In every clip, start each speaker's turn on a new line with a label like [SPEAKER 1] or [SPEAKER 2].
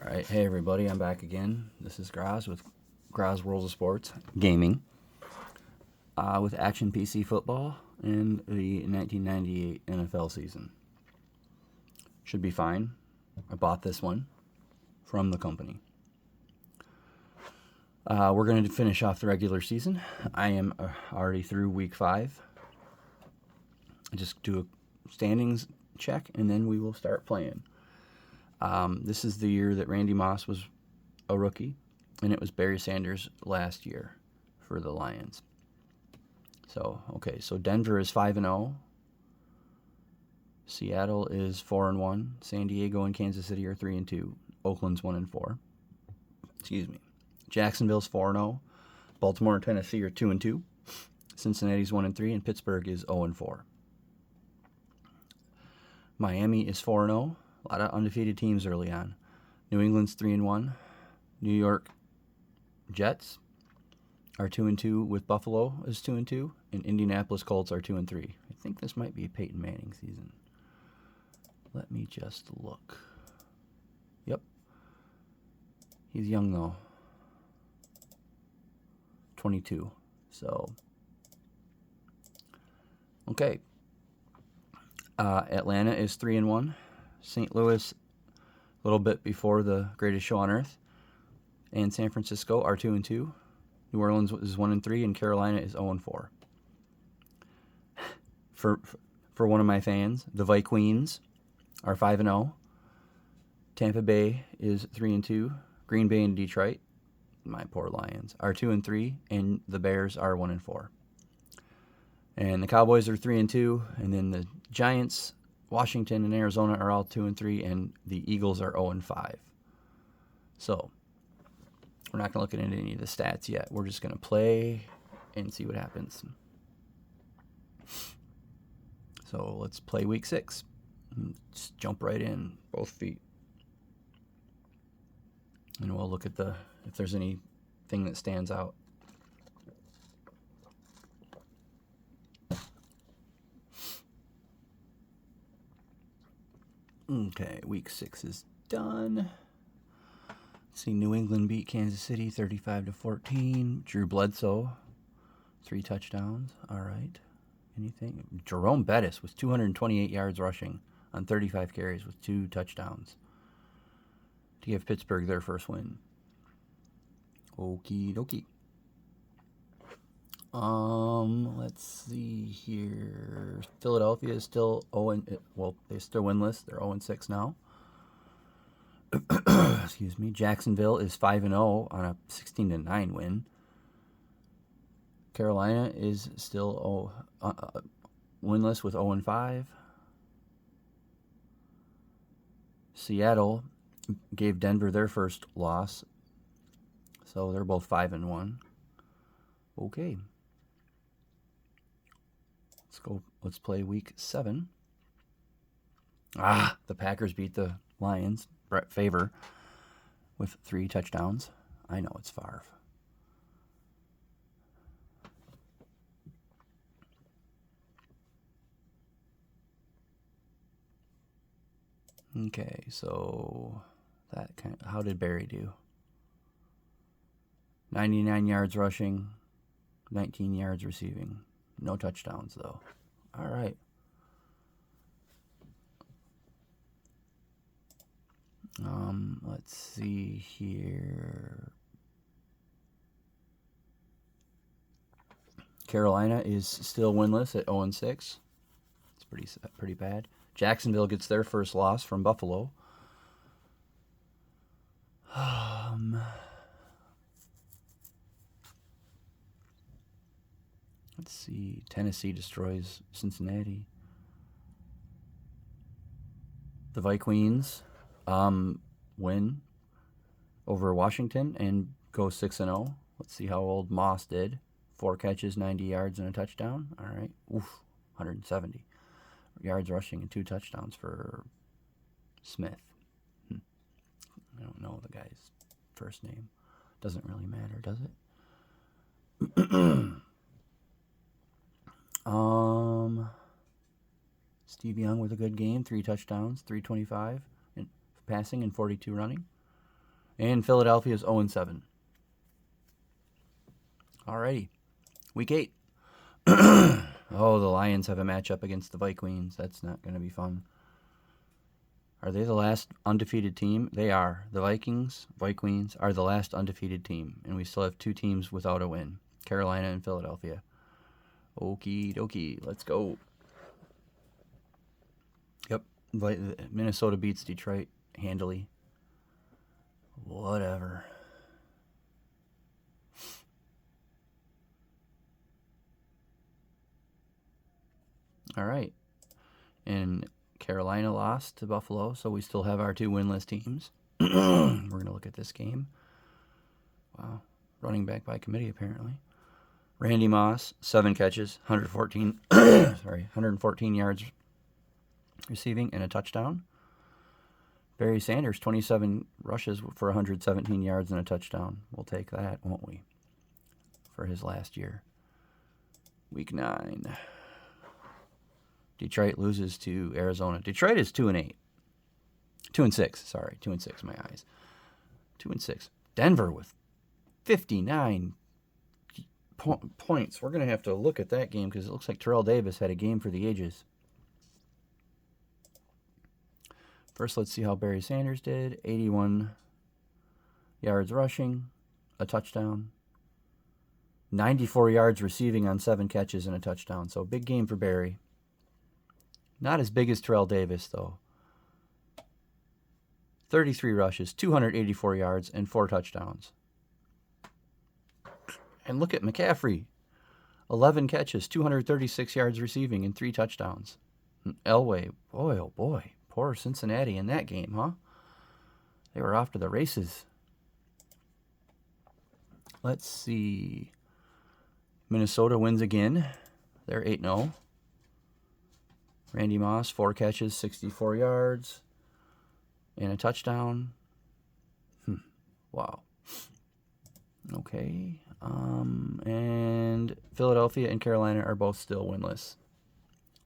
[SPEAKER 1] All right, hey everybody, I'm back again. This is Graz with Graz World of Sports Gaming with Action PC Football and the 1998 NFL season. Should be fine. I bought this one from the company. We're going to finish off the regular season. I am already through week 5. Just do a standings check and then we will start playing. This is the year that Randy Moss was a rookie, and it was Barry Sanders last year for the Lions. So Denver is 5-0. Seattle is 4-1. San Diego and Kansas City are 3-2. Oakland's 1-4. Excuse me. Jacksonville's 4-0. Baltimore and Tennessee are 2-2. Cincinnati's 1-3, and Pittsburgh is 0-4. Miami is 4-0. A lot of undefeated teams early on. New England's 3-1. New York Jets are 2-2 with Buffalo is 2-2, and Indianapolis Colts are 2-3. I think this might be Peyton Manning season. Let me just look. Yep. He's young though. 22. So okay. Atlanta is 3-1. St. Louis, a little bit before the greatest show on earth, and San Francisco are 2-2. New Orleans is 1-3, and Carolina is 0-4. For one of my fans, the Vikings are 5-0. Tampa Bay is 3-2. Green Bay and Detroit, my poor Lions, are 2-3, and the Bears are 1-4. And the Cowboys are 3-2, and then the Giants, Washington, and Arizona are all 2-3, and the Eagles are 0-5. So we're not going to look at any of the stats yet. We're just going to play and see what happens. So let's play week 6. Just jump right in, both feet. And we'll look at if there's anything that stands out. Okay, week 6 is done. Let's see, New England beat Kansas City 35-14. Drew Bledsoe, 3 touchdowns. All right. Anything? Jerome Bettis with 228 yards rushing on 35 carries with 2 touchdowns to give Pittsburgh their first win. Okie dokie. Let's see here. Philadelphia is still they're still winless. They're 0-6 now. Excuse me. Jacksonville is 5-0 on a 16-9 win. Carolina is still winless with 0-5. Seattle gave Denver their first loss, so they're both 5-1. Okay. Let's play week 7. The Packers beat the Lions. Brett Favre with 3 touchdowns. I know it's Favre. Okay, so how did Barry do? 99 yards rushing, 19 yards receiving. No touchdowns, though. All right. Let's see here. Carolina is still winless at 0-6. It's pretty bad. Jacksonville gets their first loss from Buffalo. Let's see. Tennessee destroys Cincinnati. The Vikings win over Washington and go 6-0. Let's see how old Moss did. 4 catches, 90 yards, and a touchdown. All right. 170 yards rushing and 2 touchdowns for Smith. I don't know the guy's first name. Doesn't really matter, does it? Steve Young with a good game, 3 touchdowns, 325 in passing and 42 running. And Philadelphia's 0-7. Alrighty. Week 8. Oh, the Lions have a matchup against the Vikings. That's not going to be fun. Are they the last undefeated team? They are. The Vikings are the last undefeated team. And we still have 2 teams without a win. Carolina and Philadelphia. Okie dokie. Let's go. Yep. Minnesota beats Detroit handily. Whatever. All right. And Carolina lost to Buffalo, so we still have our 2 winless teams. We're going to look at this game. Wow. Running back by committee, apparently. Randy Moss, 7 catches, 114 yards receiving and a touchdown. Barry Sanders, 27 rushes for 117 yards and a touchdown. We'll take that, won't we? For his last year. Week 9. Detroit loses to Arizona. Detroit is 2-8. 2-6, sorry. 2-6, my eyes. 2-6. Denver with 59 points. We're going to have to look at that game because it looks like Terrell Davis had a game for the ages. First, let's see how Barry Sanders did. 81 yards rushing, a touchdown. 94 yards receiving on 7 catches and a touchdown. So, big game for Barry. Not as big as Terrell Davis, though. 33 rushes, 284 yards, and 4 touchdowns. And look at McCaffrey. 11 catches, 236 yards receiving, and 3 touchdowns. Elway, boy, oh boy. Poor Cincinnati in that game, huh? They were off to the races. Let's see. Minnesota wins again. They're 8-0. Randy Moss, 4 catches, 64 yards, and a touchdown. Wow. Okay. And Philadelphia and Carolina are both still winless.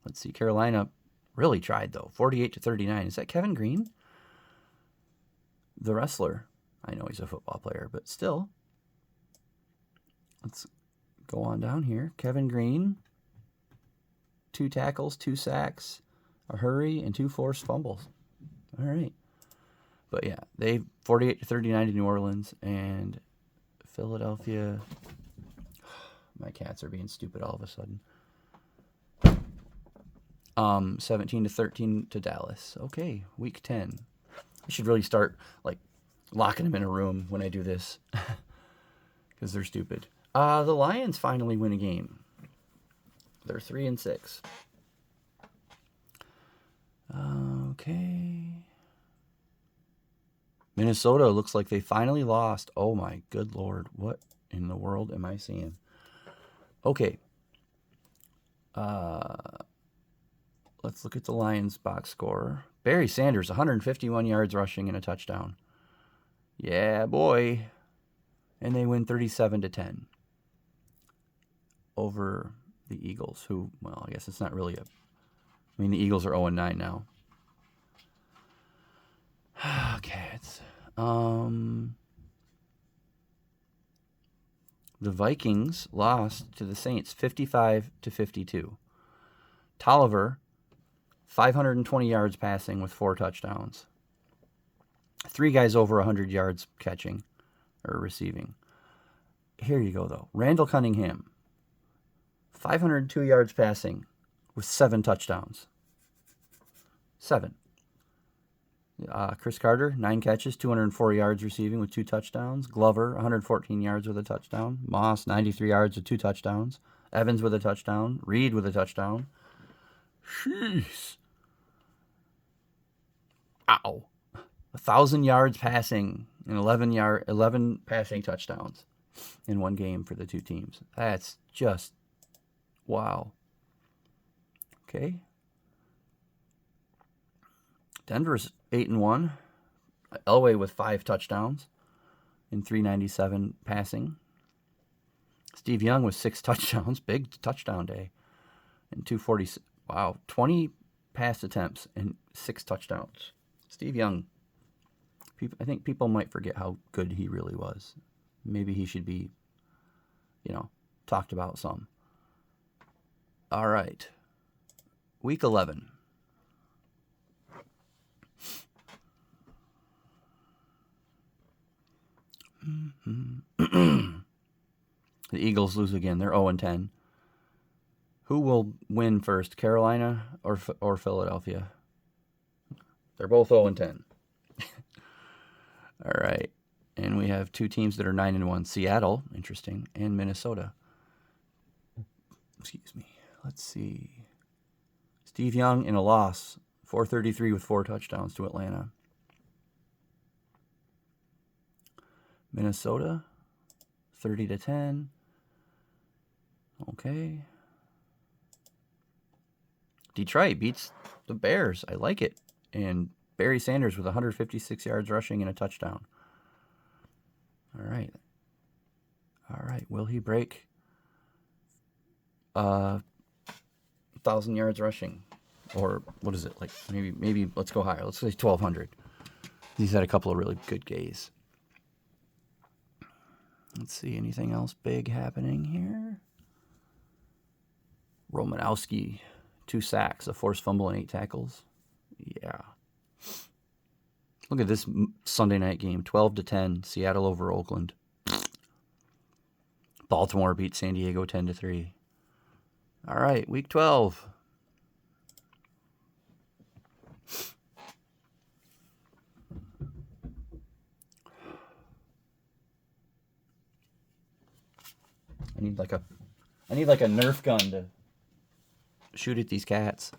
[SPEAKER 1] Let's see. Carolina really tried, though. 48-39. Is that Kevin Green? The wrestler. I know he's a football player, but still. Let's go on down here. Kevin Green. 2 tackles, 2 sacks, a hurry, and 2 forced fumbles. All right. But yeah, they 48-39 to New Orleans, and Philadelphia. My cats are being stupid all of a sudden. 17-13 to Dallas. Okay, week 10. I should really start like locking them in a room when I do this because they're stupid. The Lions finally win a game. They're 3-6. Okay. Minnesota looks like they finally lost. Oh my good Lord. What in the world am I seeing? Okay. Let's look at the Lions box score. Barry Sanders, 151 yards rushing and a touchdown. Yeah, boy. And they win 37-10 over the Eagles, who, well, I guess it's not really the Eagles are 0-9 now. Okay, it's the Vikings lost to the Saints 55-52. Tolliver, 520 yards passing with 4 touchdowns. 3 guys over 100 yards catching or receiving. Here you go, though. Randall Cunningham, 502 yards passing with 7 touchdowns. 7. Chris Carter, 9 catches, 204 yards receiving with 2 touchdowns. Glover, 114 yards with a touchdown. Moss, 93 yards with 2 touchdowns. Evans with a touchdown. Reed with a touchdown. Jeez. Ow. 1,000 yards passing and 11 passing touchdowns in one game for the 2 teams. That's just wow. Okay. Denver's 8-1. Elway with 5 touchdowns and 397 passing. Steve Young with 6 touchdowns. Big touchdown day. And 240. Wow. 20 pass attempts and 6 touchdowns. Steve Young. I think people might forget how good he really was. Maybe he should be, talked about some. All right. Week 11. The Eagles lose again. They're 0-10. Who will win first, Carolina or Philadelphia? They're both 0-10. All right. And we have two teams that are 9-1. Seattle, interesting, and Minnesota. Excuse me. Let's see. Steve Young in a loss, 433 with 4 touchdowns to Atlanta. Minnesota, 30-10. Okay. Detroit beats the Bears. I like it. And Barry Sanders with 156 yards rushing and a touchdown. All right. Will he break 1,000 yards rushing? Or what is it? Like maybe let's go higher. Let's say 1,200. He's had a couple of really good games. Let's see. Anything else big happening here? Romanowski, 2 sacks, a forced fumble, and 8 tackles. Yeah. Look at this Sunday night game, 12-10, Seattle over Oakland. Baltimore beat San Diego 10-3. All right, week 12. I need like a Nerf gun to shoot at these cats.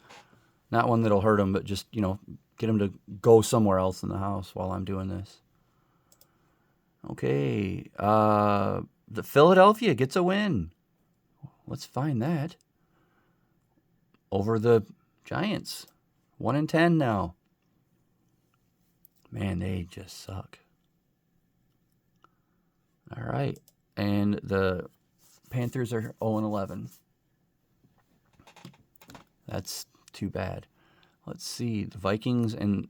[SPEAKER 1] Not one that'll hurt them, but just, get them to go somewhere else in the house while I'm doing this. Okay. The Philadelphia gets a win. Let's find that. Over the Giants. 1-10 now. Man, they just suck. All right. And the Panthers are 0-11. That's too bad. Let's see. The Vikings and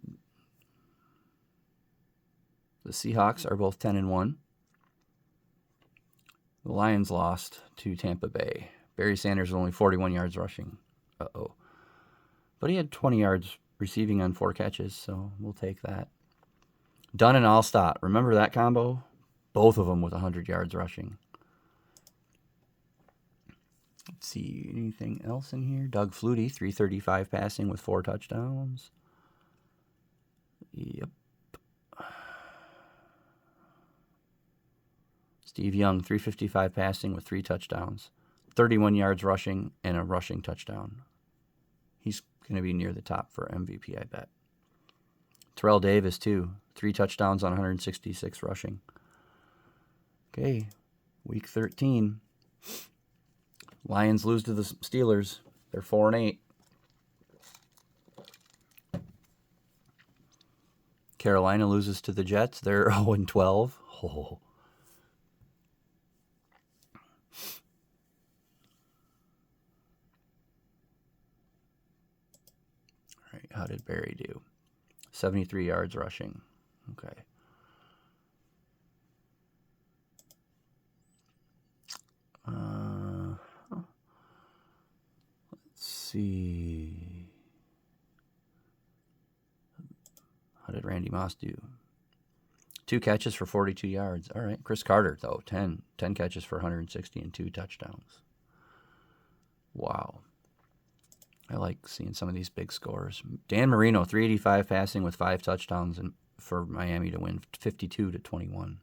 [SPEAKER 1] the Seahawks are both 10-1. The Lions lost to Tampa Bay. Barry Sanders with only 41 yards rushing. Uh-oh. But he had 20 yards receiving on 4 catches, so we'll take that. Dunn and Allstott. Remember that combo? Both of them with 100 yards rushing. Let's see, anything else in here? Doug Flutie, 335 passing with 4 touchdowns. Yep. Steve Young, 355 passing with 3 touchdowns. 31 yards rushing and a rushing touchdown. He's going to be near the top for MVP, I bet. Terrell Davis, too. 3 touchdowns on 166 rushing. Okay, week 13. Lions lose to the Steelers. They're 4-8. Carolina loses to the Jets. They're 0-12. Oh. All right, how did Barry do? 73 yards rushing. Okay. Let's see. How did Randy Moss do? 2 catches for 42 yards. All right. Chris Carter, though, 10 catches for 160 and 2 touchdowns. Wow. I like seeing some of these big scores. Dan Marino, 385 passing with 5 touchdowns and for Miami to win 52-21.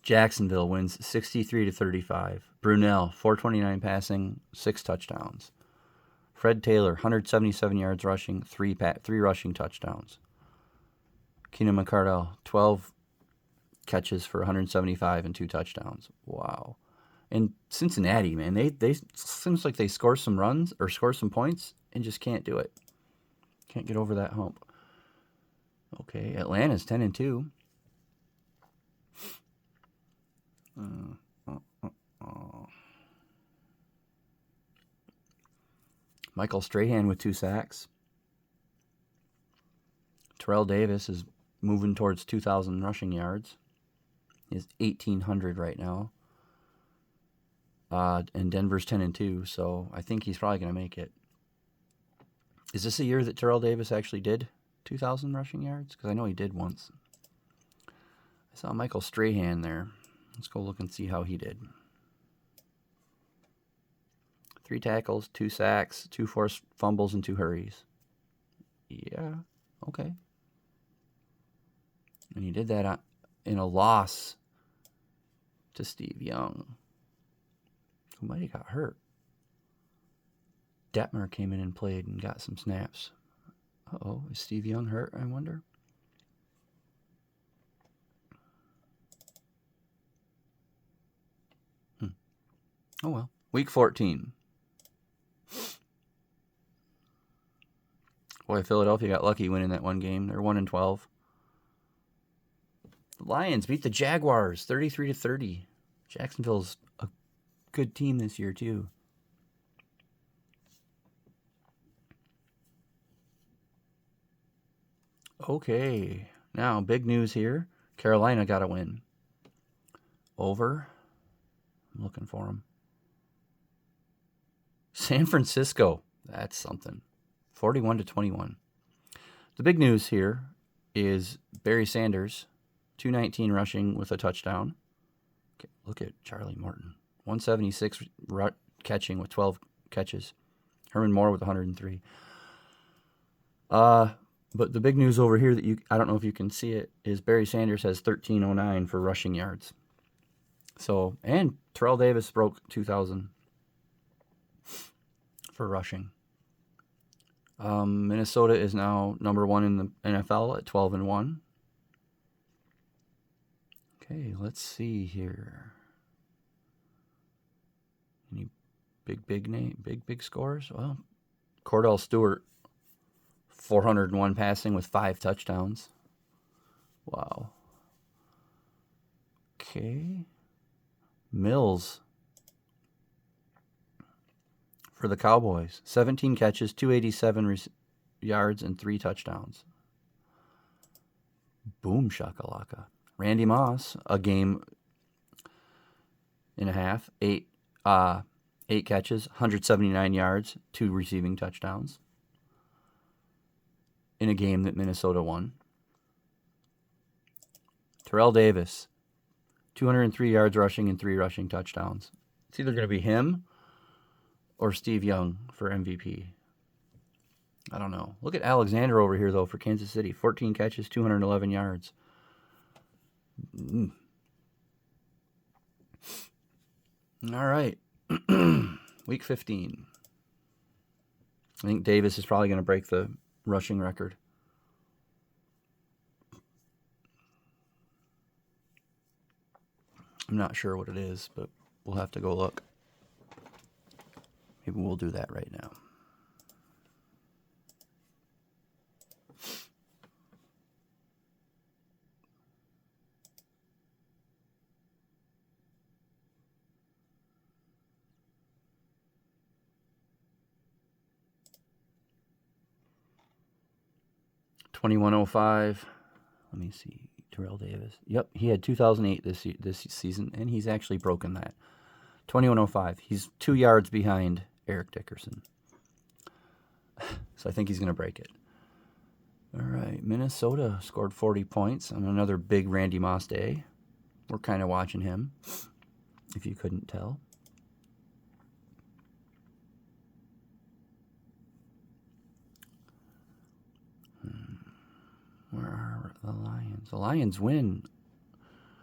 [SPEAKER 1] Jacksonville wins 63-35. Brunell, 429 passing, 6 touchdowns. Fred Taylor, 177 yards rushing, 3 rushing touchdowns. Keenan McCardell, 12 catches for 175 and 2 touchdowns. Wow. And Cincinnati, man, they seems like they score some runs or score some points and just can't do it. Can't get over that hump. Okay, Atlanta's 10-2. Michael Strahan with 2 sacks. Terrell Davis is moving towards 2,000 rushing yards. He's 1,800 right now. And Denver's 10-2, so I think he's probably going to make it. Is this a year that Terrell Davis actually did 2,000 rushing yards? Because I know he did once. I saw Michael Strahan there. Let's go look and see how he did. 3 tackles, 2 sacks, 2 forced fumbles, and 2 hurries. Yeah, okay. And he did that in a loss to Steve Young, who might have got hurt. Detmer came in and played and got some snaps. Uh-oh, is Steve Young hurt, I wonder? Oh well. Week 14. Boy, Philadelphia got lucky winning that one game. They're 1-12. The Lions beat the Jaguars 33-30. Jacksonville's a good team this year too. Okay, now big news here. Carolina got a win. Over. I'm looking for them. San Francisco. That's something. 41-21. The big news here is Barry Sanders, 219 rushing with a touchdown. Okay, look at Charlie Morton. 176 catching with 12 catches. Herman Moore with 103. But the big news over here that I don't know if you can see it, is Barry Sanders has 1,309 for rushing yards. So, and Terrell Davis broke 2,000 for rushing. Minnesota is now number 1 in the NFL at 12-1. Okay, let's see here. Any big scores? Well, Cordell Stewart, 401 passing with 5 touchdowns. Wow. Okay. Mills for the Cowboys, 17 catches, 287 yards, and 3 touchdowns. Boom shakalaka. Randy Moss, a game and a half, 8 catches, 179 yards, 2 receiving touchdowns in a game that Minnesota won. Terrell Davis, 203 yards rushing and 3 rushing touchdowns. It's either going to be him or Steve Young for MVP. I don't know. Look at Alexander over here, though, for Kansas City. 14 catches, 211 yards. All right. Week 15. I think Davis is probably going to break the rushing record. I'm not sure what it is, but we'll have to go look. Maybe we'll do that right now. $21.05. Let me see. Terrell Davis. Yep, he had 2008 this season, and he's actually broken that. 21.05. He's 2 yards behind Eric Dickerson. So I think he's going to break it. All right, Minnesota scored 40 points on another big Randy Moss day. We're kind of watching him, if you couldn't tell. Where are the Lions? The Lions win.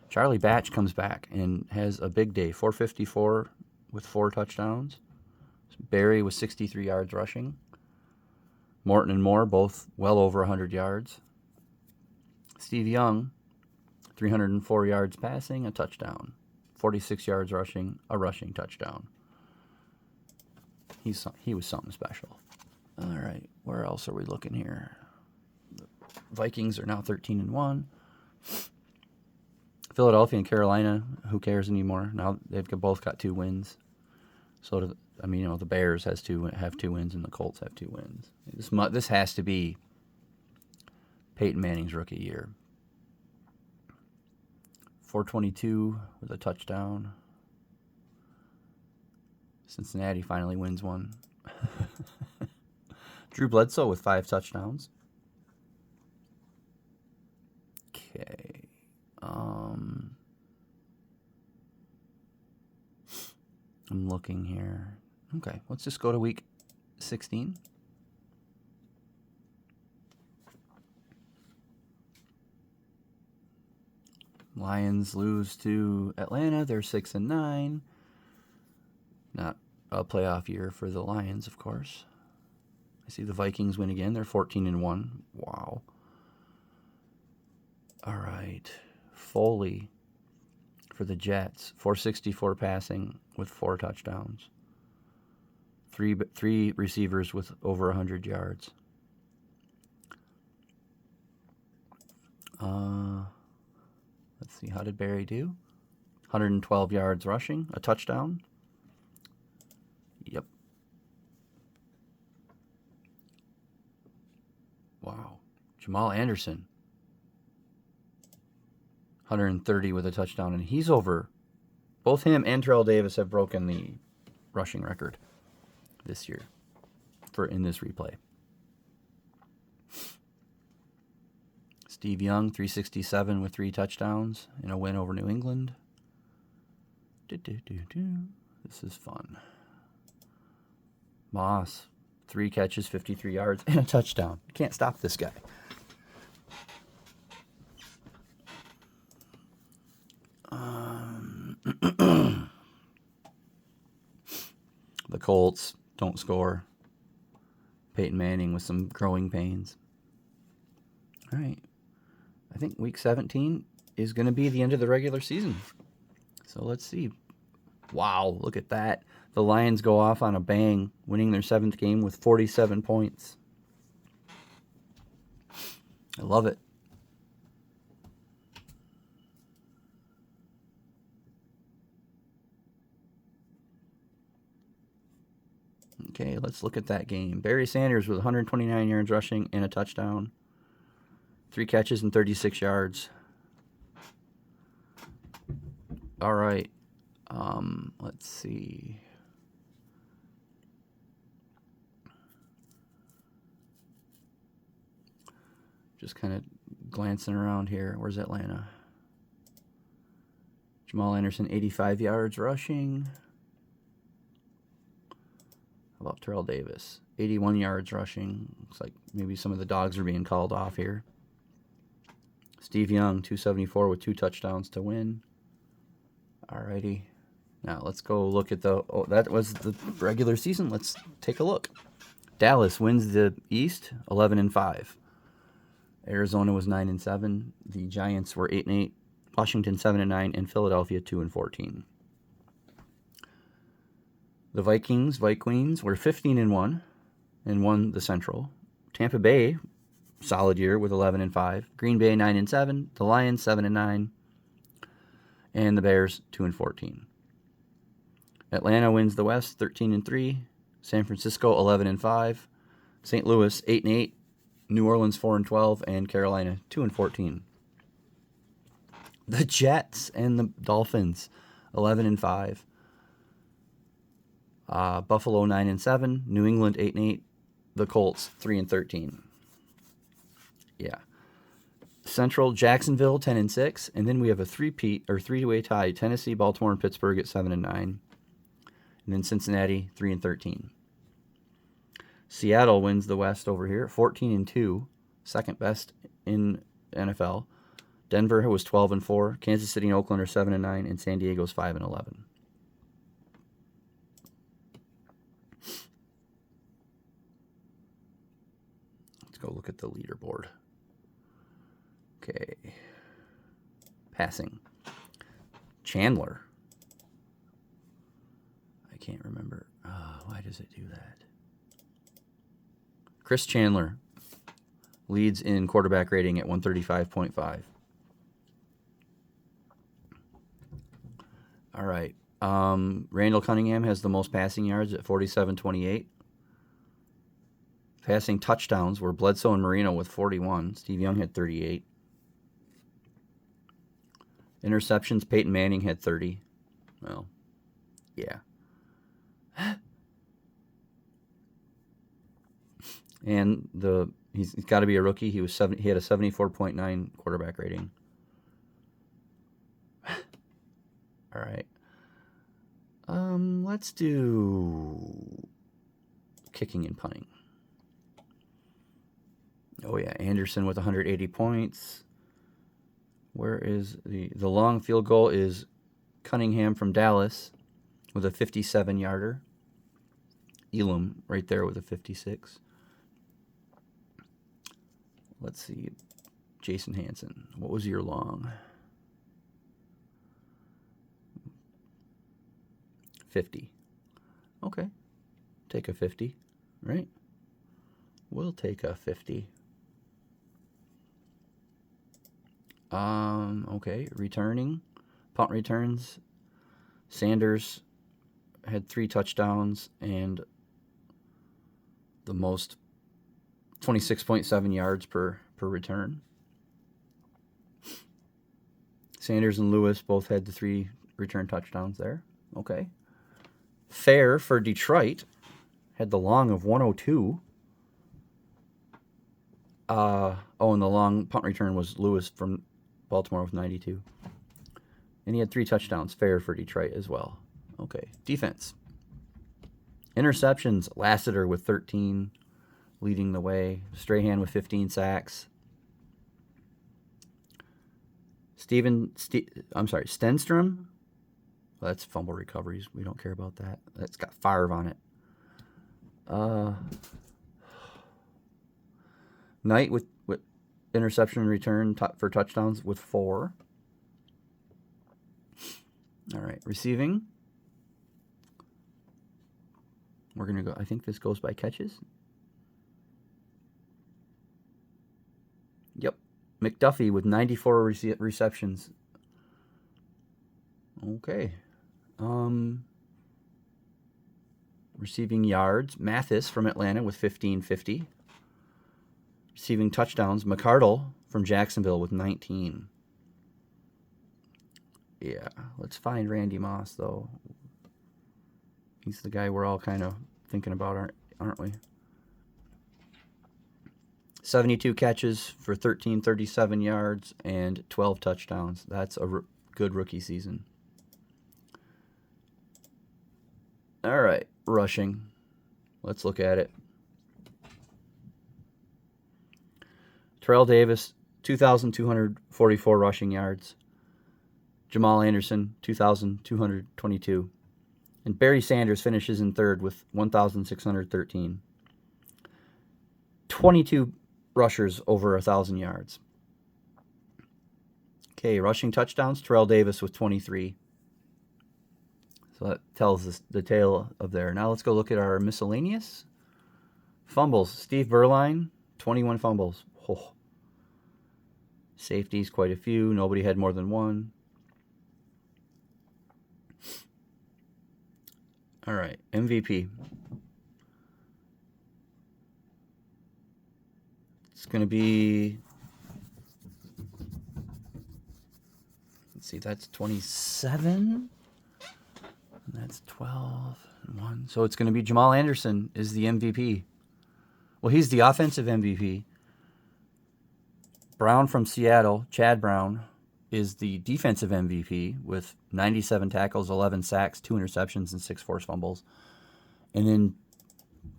[SPEAKER 1] Charlie Batch comes back and has a big day. 454 with 4 touchdowns. Barry with 63 yards rushing. Morton and Moore both well over 100 yards. Steve Young, 304 yards passing, a touchdown. 46 yards rushing, a rushing touchdown. He was something special. All right, where else are we looking here? Vikings are now 13-1. Philadelphia and Carolina, who cares anymore? Now they've both got 2 wins. So, the Bears have 2 wins and the Colts have 2 wins. This has to be Peyton Manning's rookie year. 422 with a touchdown. Cincinnati finally wins one. Drew Bledsoe with 5 touchdowns. Okay. I'm looking here. Okay, let's just go to week 16. Lions lose to Atlanta. They're 6-9. Not a playoff year for the Lions, of course. I see the Vikings win again. They're 14-1. Wow. All right. Foley for the Jets. 464 passing with 4 touchdowns. Three receivers with over 100 yards. Let's see. How did Barry do? 112 yards rushing. A touchdown. Yep. Wow. Jamal Anderson. 130 with a touchdown, and he's over. Both him and Terrell Davis have broken the rushing record this year in this replay. Steve Young, 367 with 3 touchdowns in a win over New England. This is fun. Moss, 3 catches, 53 yards, and a touchdown. You can't stop this guy. The Colts don't score. Peyton Manning with some growing pains. All right. I think week 17 is going to be the end of the regular season. So let's see. Wow, look at that. The Lions go off on a bang, winning their 7th game with 47 points. I love it. Okay, let's look at that game. Barry Sanders with 129 yards rushing and a touchdown. 3 catches and 36 yards. All right. Let's see. Just kind of glancing around here. Where's Atlanta? Jamal Anderson, 85 yards rushing. How about Terrell Davis? 81 yards rushing. Looks like maybe some of the dogs are being called off here. Steve Young, 274 with 2 touchdowns to win. Alrighty. Now let's go look at that was the regular season. Let's take a look. Dallas wins the East, 11-5. Arizona was 9-7. The Giants were 8-8. Washington 7-9, and Philadelphia 2-14. The Vikings were 15-1 and won the Central. Tampa Bay, solid year with 11-5. Green Bay 9-7. The Lions 7-9, and the Bears 2-14. Atlanta wins the West 13-3. San Francisco 11-5. St. Louis 8-8. New Orleans 4-12, and Carolina 2-14. The Jets and the Dolphins 11-5. Buffalo 9-7. New England 8-8. The Colts 3-13. Yeah. Central Jacksonville 10-6, and then we have a three-way tie: Tennessee, Baltimore, and Pittsburgh at 7-9, and then Cincinnati 3-13. Seattle wins the West over here, 14-2, second best in NFL. Denver was 12-4. Kansas City and Oakland are 7-9, and San Diego's 5-11. Let's go look at the leaderboard. Okay. Passing. Chandler. I can't remember. Why does it do that? Chris Chandler leads in quarterback rating at 135.5. All right. Randall Cunningham has the most passing yards at 47.28. Passing touchdowns were Bledsoe and Marino with 41. Steve Young had 38. Interceptions, Peyton Manning had 30. Well, yeah. And he's got to be a rookie. He had a 74.9 quarterback rating. All right. Let's do kicking and punting. Oh yeah, Anderson with 180 points. Where is the long field goal is Cunningham from Dallas with a 57-yarder. Elam right there with a 56. Let's see. Jason Hanson. What was your long? 50. Okay. Take a 50, right? We'll take a 50. Okay. Returning. Punt returns. Sanders had 3 touchdowns and the most 26.7 yards per return. Sanders and Lewis both had the 3 return touchdowns there. Okay. Fair for Detroit had the long of 102. And the long punt return was Lewis from Baltimore with 92. And he had 3 touchdowns. Fair for Detroit as well. Okay. Defense. Interceptions, Lassiter with 13, leading the way. Strahan with 15 sacks. Stenstrom. Well, that's fumble recoveries. We don't care about that. That's got Favre on it. Knight with interception and return for touchdowns with 4. All right. Receiving. We're going to go. I think this goes by catches. Yep. McDuffie with 94 receptions. Okay. Receiving yards, Mathis from Atlanta with 1550. Receiving touchdowns, McCardle from Jacksonville with 19. Yeah, let's find Randy Moss, though. He's the guy we're all kind of thinking about, aren't we? 72 catches for 1,337 yards and 12 touchdowns. That's a good rookie season. All right, rushing. Let's look at it. Terrell Davis, 2,244 rushing yards. Jamal Anderson, 2,222. And Barry Sanders finishes in third with 1,613. 22 rushers over 1,000 yards. Okay, rushing touchdowns, Terrell Davis with 23. So that tells us the tale of there. Now let's go look at our miscellaneous. Fumbles, Steve Berline, 21 fumbles. Oh. Safeties, quite a few. Nobody had more than 1. All right, MVP. It's going to be, let's see, that's 27. And that's 12 and 1. So it's going to be Jamal Anderson is the MVP. Well, he's the offensive MVP. Brown from Seattle, Chad Brown, is the defensive MVP with 97 tackles, 11 sacks, 2 interceptions, and 6 forced fumbles. And then,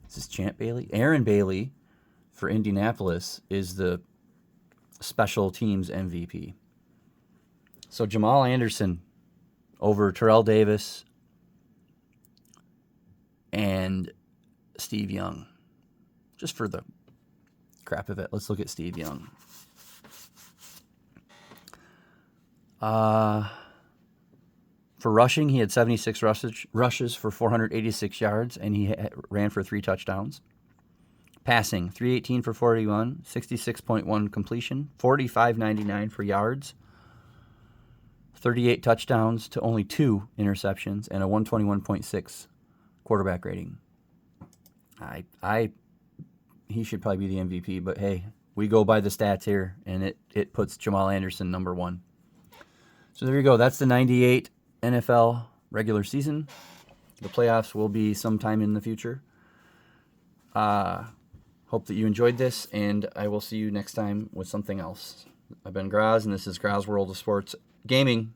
[SPEAKER 1] is this Champ Bailey? Aaron Bailey for Indianapolis is the special teams MVP. So Jamal Anderson over Terrell Davis and Steve Young. Just for the crap of it, let's look at Steve Young. For rushing, he had 76 rushes for 486 yards, and he ran for 3 touchdowns. Passing, 318 for 41, 66.1 completion, 45.99 for yards, 38 touchdowns to only 2 interceptions, and a 121.6 quarterback rating. I he should probably be the MVP. But hey, we go by the stats here, and it puts Jamal Anderson number 1. So there you go. That's the 98 NFL regular season. The playoffs will be sometime in the future. Hope that you enjoyed this, and I will see you next time with something else. I've been Graz, and this is Graz World of Sports Gaming.